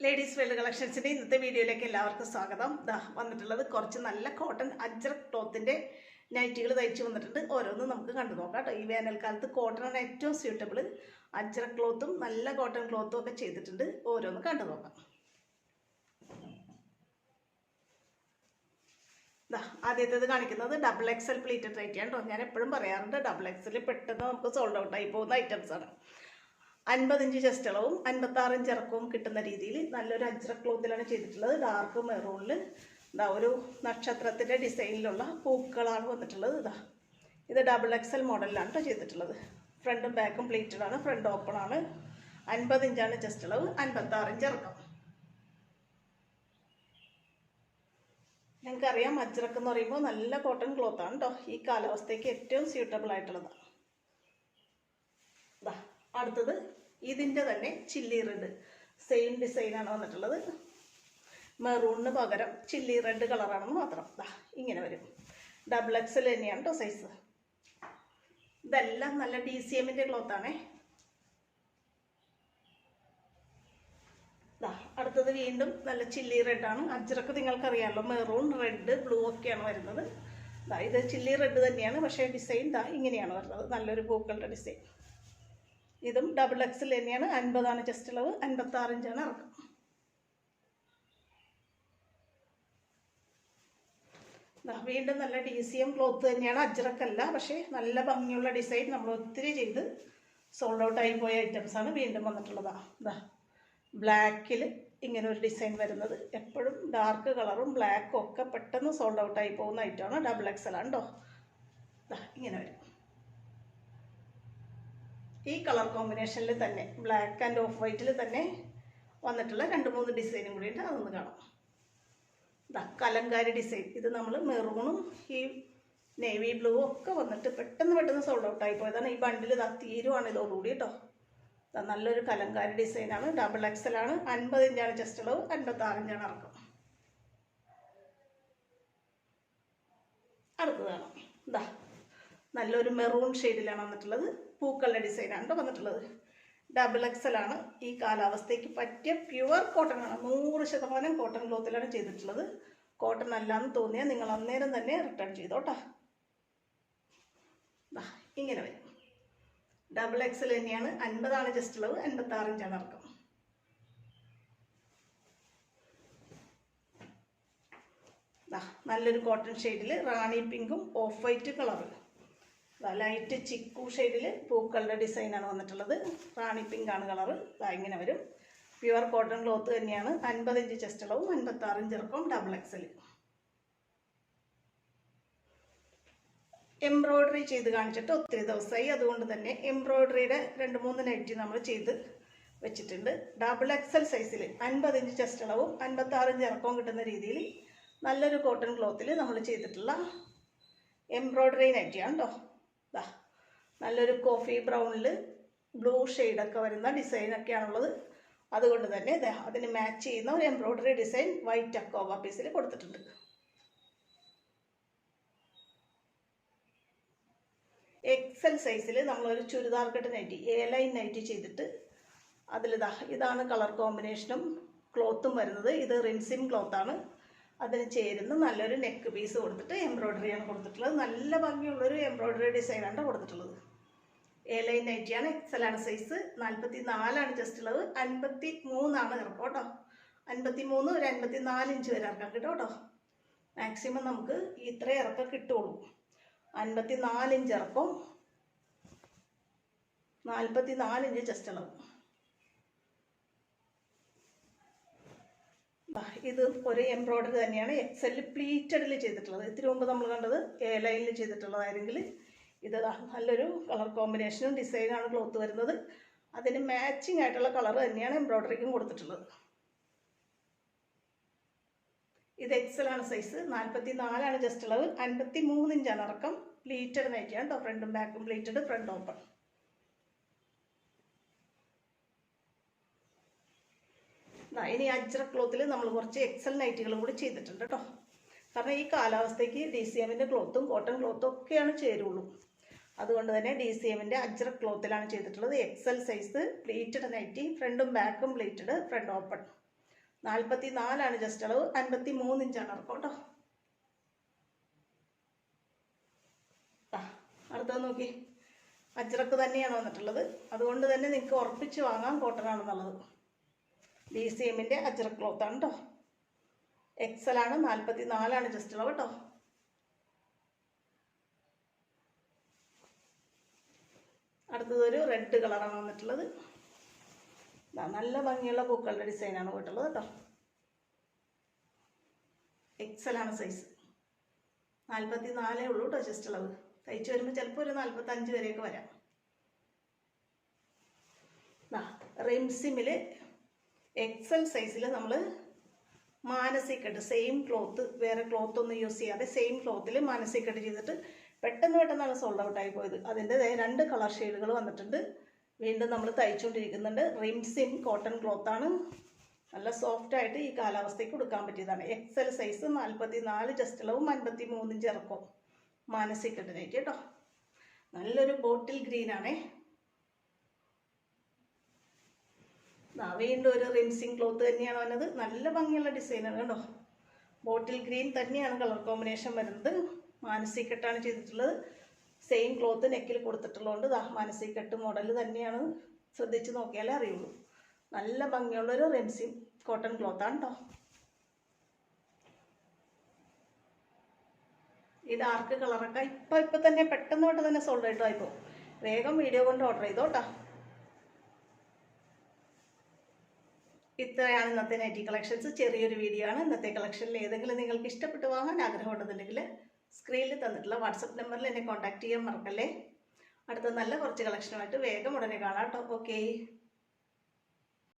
Ladies wear കളക്ഷൻസിൻ്റെ ഇന്നത്തെ വീഡിയോയിലേക്ക് എല്ലാവർക്കും സ്വാഗതം. വന്നിട്ടുള്ളത് കുറച്ച് നല്ല കോട്ടൺ അജ്രക് ക്ലോത്തിൻ്റെ നൈറ്റികൾ തയ്ച്ച് വന്നിട്ടുണ്ട്. ഓരോന്നും നമുക്ക് കണ്ടു നോക്കാം കേട്ടോ. ഈ വേനൽക്കാലത്ത് കോട്ടണാണ് ഏറ്റവും സ്യൂട്ടബിൾ. അജ്രക് ക്ലോത്തും നല്ല കോട്ടൺ ക്ലോത്തും ഒക്കെ ചെയ്തിട്ടുണ്ട്. ഓരോന്ന് കണ്ടു നോക്കാം. ആദ്യത്തേത് കാണിക്കുന്നത് ഡബിൾ എക്സൽ പ്ലീറ്റഡ് നൈറ്റി ആണ് കേട്ടോ. ഞാൻ എപ്പോഴും പറയാറുണ്ട്, ഡബിൾ എക്സൽ പെട്ടെന്ന് നമുക്ക് സോൾഡ് ഔട്ട് ആയി പോകുന്ന ഐറ്റംസാണ്. 50 ഇഞ്ച് ചെസ്റ്റ് അളവും 56 ഇഞ്ച് ഇറക്കവും കിട്ടുന്ന രീതിയിൽ നല്ലൊരു അജ്രക് ക്ലോത്തിലാണ് ചെയ്തിട്ടുള്ളത്. ഡാർക്ക് മെറൂണിൽ ഒരു നക്ഷത്രത്തിൻ്റെ ഡിസൈനിലുള്ള പൂക്കളാണ് വന്നിട്ടുള്ളത്. ഇത് ഡബിൾ എക്സൽ മോഡലിലാണ് കേട്ടോ ചെയ്തിട്ടുള്ളത്. ഫ്രണ്ടും ബാക്കും പ്ലീറ്റഡ് ആണ്, ഫ്രണ്ട് ഓപ്പൺ ആണ്. 50 ഇഞ്ചാണ് ചെസ്റ്റ് അളവ്, 56 ഇഞ്ച് ഇറക്കം. ഞങ്ങൾക്കറിയാം അജ്രക് എന്ന് പറയുമ്പോൾ നല്ല കോട്ടൺ ക്ലോത്താണ് കേട്ടോ. ഈ കാലാവസ്ഥയ്ക്ക് ഏറ്റവും സ്യൂട്ടബിൾ ആയിട്ടുള്ളതാണ്. അടുത്തത് ഇതിൻ്റെ തന്നെ ചില്ലി റെഡ് സെയിം ഡിസൈനാണ് വന്നിട്ടുള്ളത്. മെറൂണിന് പകരം ചില്ലി റെഡ് കളറാണെന്ന് മാത്രം. ഇങ്ങനെ വരും. ഡബിൾ എക്സൽ തന്നെയാണ് കേട്ടോ സൈസ്. ഇതെല്ലാം നല്ല DCMൻ്റെ ക്ലോത്താണേ. അടുത്തത് വീണ്ടും നല്ല ചില്ലി റെഡാണ്. അജ്രക് നിങ്ങൾക്കറിയാമല്ലോ, മെറൂൺ റെഡ് ബ്ലൂ ഒക്കെയാണ് വരുന്നത്. ഇത് ചില്ലി റെഡ് തന്നെയാണ്, പക്ഷേ ഡിസൈൻ ഇങ്ങനെയാണ് വരുന്നത്. നല്ലൊരു പൂക്കളുടെ ഡിസൈൻ. ഇതും ഡബിൾ എക്സൽ തന്നെയാണ്. 50 ചെസ്റ്റ് അളവ്, 56 ഇഞ്ചാണ് ഇറക്കം. വീണ്ടും നല്ല DCM ക്ലോത്ത് തന്നെയാണ്. അജ്രക് അല്ല, പക്ഷേ നല്ല ഭംഗിയുള്ള ഡിസൈൻ. നമ്മൾ ഒത്തിരി ചെയ്ത് സോൾഡ് ഔട്ട് ആയി പോയ ഐറ്റംസാണ് വീണ്ടും വന്നിട്ടുള്ളതാണ്. ബ്ലാക്കിൽ ഇങ്ങനെ ഒരു ഡിസൈൻ വരുന്നത്. എപ്പോഴും ഡാർക്ക് കളറും ബ്ലാക്കും ഒക്കെ പെട്ടെന്ന് സോൾഡ് ഔട്ട് ആയി പോകുന്ന ഐറ്റമാണ്. ഡബിൾ എക്സൽ ആണ് കേട്ടോ. ഇങ്ങനെ വരും. ഈ കളർ കോമ്പിനേഷനിൽ തന്നെ ബ്ലാക്ക് ആൻഡ് ഓഫ് വൈറ്റിൽ തന്നെ വന്നിട്ടുള്ള 2-3 ഡിസൈനും കൂടിയിട്ട് അതൊന്ന് കാണാം. കലങ്കാരി ഡിസൈൻ. ഇത് നമ്മൾ മെറൂണും ഈ നേവി ബ്ലൂ ഒക്കെ വന്നിട്ട് പെട്ടെന്ന് സോൾഡ് ഔട്ട് ആയി പോയതാണ്. ഈ ബണ്ടിൽ തീരുവാണ് ഇതോടുകൂടി കേട്ടോ. നല്ലൊരു കലങ്കാരി ഡിസൈനാണ്. ഡബിൾ എക്സൽ ആണ്. 50 ഇഞ്ചാണ് ചെസ്റ്റ് അളവ്, 56 ഇഞ്ചാണ് ഇറക്കം. അടുത്തത് കാണാം. നല്ലൊരു മെറൂൺ ഷെയ്ഡിലാണ് വന്നിട്ടുള്ളത്. പൂക്കളുടെ ഡിസൈനാണ് വന്നിട്ടുള്ളത്. ഡബിൾ എക്സൽ ആണ്. ഈ കാലാവസ്ഥയ്ക്ക് പറ്റിയ പ്യുവർ കോട്ടൺ ആണ്. 100% കോട്ടൺ ക്ലോത്തിലാണ് ചെയ്തിട്ടുള്ളത്. കോട്ടൺ അല്ലാന്ന് തോന്നിയാൽ നിങ്ങൾ അന്നേരം തന്നെ റിട്ടേൺ ചെയ്തോട്ടാ. ഇങ്ങനെ വരും. ഡബിൾ എക്സൽ തന്നെയാണ്. 50 ചെസ്റ്റ് അളവ്, 56 ഇഞ്ചാണ് ഇറക്കം. നല്ലൊരു കോട്ടൺ ഷെയ്ഡിൽ റാണി പിങ്കും off white colour. Light chikoo ഷെയ്ഡിൽ പൂക്കളുടെ ഡിസൈനാണ് വന്നിട്ടുള്ളത്. റാണി പിങ്ക് ആണ് കളറ്. ഇങ്ങനെ വരും. പ്യുവർ കോട്ടൺ ക്ലോത്ത് തന്നെയാണ്. 50 ഇഞ്ച് ചെസ്റ്റ് അളവും, 56 ഇഞ്ച് ഇറക്കവും. Double XL. എംബ്രോയ്ഡറി ചെയ്ത് കാണിച്ചിട്ട് ഒത്തിരി ദിവസമായി. അതുകൊണ്ട് തന്നെ എംബ്രോയ്ഡറിയുടെ 2-3 നൈറ്റി നമ്മൾ ചെയ്ത് വെച്ചിട്ടുണ്ട്. ഡബിൾ എക്സൽ സൈസിൽ 50 ഇഞ്ച് ചെസ്റ്റ് അളവും 56 ഇഞ്ച് ഇറക്കവും കിട്ടുന്ന രീതിയിൽ നല്ലൊരു കോട്ടൺ ക്ലോത്തിൽ നമ്മൾ ചെയ്തിട്ടുള്ള എംബ്രോയ്ഡറി നൈറ്റിയാണ് കേട്ടോ. നല്ലൊരു കോഫി ബ്രൗണിൽ ബ്ലൂ ഷെയ്ഡൊക്കെ വരുന്ന ഡിസൈനൊക്കെയാണുള്ളത്. അതുകൊണ്ട് തന്നെ അതിന് മാച്ച് ചെയ്യുന്ന ഒരു എംബ്രോയ്ഡറി ഡിസൈൻ വൈറ്റ് അക്കോബ പീസിൽ കൊടുത്തിട്ടുണ്ട്. എക്സൽ സൈസിൽ നമ്മളൊരു ചുരിദാർ കട്ട് നൈറ്റി, A-ലൈൻ നൈറ്റി ചെയ്തിട്ട് ഇതാണ് കളർ കോമ്പിനേഷനും ക്ലോത്തും വരുന്നത്. ഇത് റിൻസിൻ ക്ലോത്താണ്. അതിന് ചേരുന്ന നല്ലൊരു നെക്ക് പീസ് കൊടുത്തിട്ട് എംബ്രോയ്ഡറിയാണ് കൊടുത്തിട്ടുള്ളത്. നല്ല ഭംഗിയുള്ളൊരു എംബ്രോയ്ഡറി ഡിസൈനാണ് കൊടുത്തിട്ടുള്ളത്. A-ലൈൻ നൈറ്റിയാണ്. എക്സലാണ് സൈസ്. 44 ചെസ്റ്റ് അളവ്, 53 ഇറക്കം കേട്ടോ. 53 ഒരു 54 ഇഞ്ച് വരെ ഇറക്കാം കിട്ടും കേട്ടോ. മാക്സിമം നമുക്ക് ഇത്ര ഇറക്കം കിട്ടുള്ളൂ. 54 ഇഞ്ച് ഇറക്കം, 44 ഇഞ്ച് ചെസ്റ്റ് അളവ്. ഇത് ഒരു എംബ്രോയ്ഡറി തന്നെയാണ്. എക്സലിൽ പ്ലീറ്റഡിൽ ചെയ്തിട്ടുള്ളത്. ഇതിനു മുമ്പ് നമ്മൾ കണ്ടത് A-ലൈനിൽ ചെയ്തിട്ടുള്ളതായിരുന്നെങ്കിൽ ഇത് നല്ലൊരു കളർ കോമ്പിനേഷനും ഡിസൈനാണ് ക്ലോത്ത് വരുന്നത്. അതിന് മാച്ചിങ് ആയിട്ടുള്ള കളർ തന്നെയാണ് എംബ്രോയ്ഡറിക്കും കൊടുത്തിട്ടുള്ളത്. ഇത് എക്സലാണ് സൈസ്. 44 ചെസ്റ്റ് അളവ്, 53 ഇഞ്ചാണ് ഇറക്കം. പ്ലീറ്റഡ് നൈറ്റിയാണ് കേട്ടോ. ഫ്രണ്ടും ബാക്കും പ്ലീറ്റഡ്, ഫ്രണ്ട് ഓപ്പൺ. ഇനി അജ്രക് ക്ലോത്തിൽ നമ്മൾ കുറച്ച് എക്സൽ നൈറ്റികളും കൂടി ചെയ്തിട്ടുണ്ട് കേട്ടോ. കാരണം ഈ കാലാവസ്ഥയ്ക്ക് DCMൻ്റെ ക്ലോത്തും കോട്ടൺ ക്ലോത്തും ഒക്കെയാണ് ചേരുള്ളൂ. അതുകൊണ്ട് തന്നെ DCMൻ്റെ അജ്രക് ക്ലോത്തിലാണ് ചെയ്തിട്ടുള്ളത്. എക്സൽ സൈസ് പ്ലീറ്റഡ് നൈറ്റി, ഫ്രണ്ടും ബാക്കും പ്ലീറ്റഡ്, ഫ്രണ്ട് ഓപ്പൺ. 44 ജസ്റ്റ് അളവ്, 53 ഇഞ്ചാണ് ഇറക്കം കേട്ടോ. അടുത്തത് നോക്കി, അജ്രക്ക് തന്നെയാണ് വന്നിട്ടുള്ളത്. അതുകൊണ്ട് തന്നെ നിങ്ങൾക്ക് ഉറപ്പിച്ച് വാങ്ങാം കോട്ടൺ ആണെന്നുള്ളത്. DCMന്റെ അജ്രക്ക് ക്ലോത്താണ് കേട്ടോ. XL ആണ്, 44 ജസ്റ്റ് അളവ് കേട്ടോ. അടുത്തതൊരു റെഡ് കളറാണ് വന്നിട്ടുള്ളത്. നല്ല ഭംഗിയുള്ള പൂക്കളുടെ ഡിസൈനാണ് പോയിട്ടുള്ളത് കേട്ടോ. XL ആണ് സൈസ്, 44 ഉള്ളൂ കേട്ടോ ജസ്റ്റ് അളവ്. തയ്ച്ച് വരുമ്പോൾ ചിലപ്പോൾ ഒരു 45 വരെയൊക്കെ വരാം. റിംസിമിൽ XL സൈസിൽ നമ്മൾ മാനസികട്ട് സെയിം ക്ലോത്ത്, വേറെ ക്ലോത്ത് ഒന്നും യൂസ് ചെയ്യാതെ സെയിം ക്ലോത്തിൽ മാനസികട്ട് ചെയ്തിട്ട് പെട്ടെന്നാണ് സോൾഡ് ഔട്ട് ആയി പോയത്. അതിൻ്റെ 2 കളർ ഷെയ്ഡുകൾ വന്നിട്ടുണ്ട്. വീണ്ടും നമ്മൾ തയ്ച്ചുകൊണ്ടിരിക്കുന്നുണ്ട്. റിംസിൻ കോട്ടൺ ക്ലോത്താണ്, നല്ല സോഫ്റ്റ് ആയിട്ട് ഈ കാലാവസ്ഥയ്ക്ക് കൊടുക്കാൻ പറ്റിയതാണ്. XL സൈസ്, 44 ജസ്റ്റ് അളവും, 53 ഇഞ്ച് ഇറക്കവും. മാനസികട്ടിനായിട്ട് കേട്ടോ. നല്ലൊരു ബോട്ടിൽ ഗ്രീൻ ആണേ. വീണ്ടും ഒരു റിംസിങ് ക്ലോത്ത് തന്നെയാണ് വന്നത്. നല്ല ഭംഗിയുള്ള ഡിസൈനാണ് കേട്ടോ. ബോട്ടിൽ ഗ്രീൻ തന്നെയാണ് കളർ കോമ്പിനേഷൻ വരുന്നത്. മാനസികട്ടാണ് ചെയ്തിട്ടുള്ളത്. സെയിം ക്ലോത്ത് നെക്കിൽ കൊടുത്തിട്ടുള്ളതുകൊണ്ട് മാനസികട്ട് മോഡൽ തന്നെയാണ്. ശ്രദ്ധിച്ച് നോക്കിയാലേ അറിയുള്ളൂ. നല്ല ഭംഗിയുള്ളൊരു റിംസിങ് കോട്ടൺ ക്ലോത്താണ് കേട്ടോ. ഈ ഡാർക്ക് കളറൊക്കെ ഇപ്പം തന്നെ പെട്ടെന്നോട്ട് തന്നെ സോൾഡ് ആയിട്ട് ആയിപ്പോ. വേഗം വീഡിയോ കൊണ്ട് ഓർഡർ ചെയ്തോ കേട്ടോ. ഇത്രയാണ് ഇന്നത്തെ നൈറ്റി കളക്ഷൻസ്. ചെറിയൊരു വീഡിയോ ആണ്. ഇന്നത്തെ കളക്ഷനിൽ ഏതെങ്കിലും നിങ്ങൾക്ക് ഇഷ്ടപ്പെട്ട് വാങ്ങാൻ ആഗ്രഹമുണ്ടെന്നുണ്ടെങ്കിൽ സ്ക്രീനിൽ തന്നിട്ടുള്ള വാട്സപ്പ് നമ്പറിൽ എന്നെ കോൺടാക്ട് ചെയ്യാൻ മറക്കല്ലേ. അടുത്ത നല്ല കുറച്ച് കളക്ഷനുമായിട്ട് വേഗം ഉടനെ കാണാം കേട്ടോ. ഓക്കെ.